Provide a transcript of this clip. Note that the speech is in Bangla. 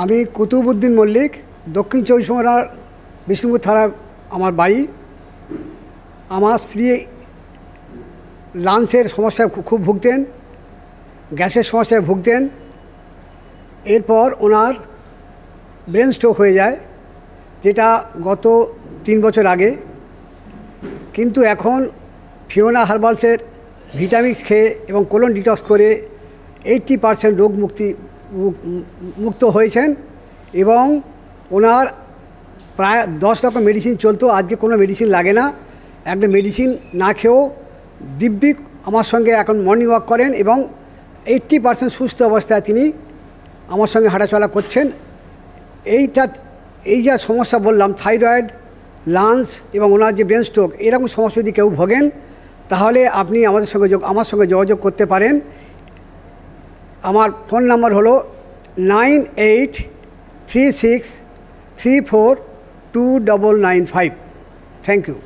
আমি কুতুবউদ্দিন মল্লিক, দক্ষিণ চব্বিশ পরগনার বিষ্ণুপুর থানা আমার বাড়ি। আমার স্ত্রী লাংসের সমস্যায় খুব ভুগতেন, গ্যাসের সমস্যায় ভুগতেন। এরপর ওনার ব্রেন স্ট্রোক হয়ে যায়, যেটা গত 3 বছর আগে। কিন্তু এখন ফিওনা হার্বালসের ভিটামিক্স খেয়ে এবং কোলন ডিটক্স করে 80% রোগ মুক্ত হয়েছেন। এবং ওনার প্রায় 10 রকম মেডিসিন চলতো, আজকে কোনো মেডিসিন লাগে না। একটা মেডিসিন না খেয়েও দিব্যি আমার সঙ্গে এখন মর্নিং ওয়াক করেন এবং 80% সুস্থ অবস্থায় তিনি আমার সঙ্গে হাঁটাচলা করছেন। এই যা সমস্যা বললাম, থাইরয়েড, লাংস এবং ওনার যে ব্রেন স্ট্রোক, এরকম সমস্যা যদি কেউ ভোগেন তাহলে আপনি আমার সঙ্গে যোগাযোগ করতে পারেন। আমার ফোন নাম্বার হলো 9836342995। Thank you.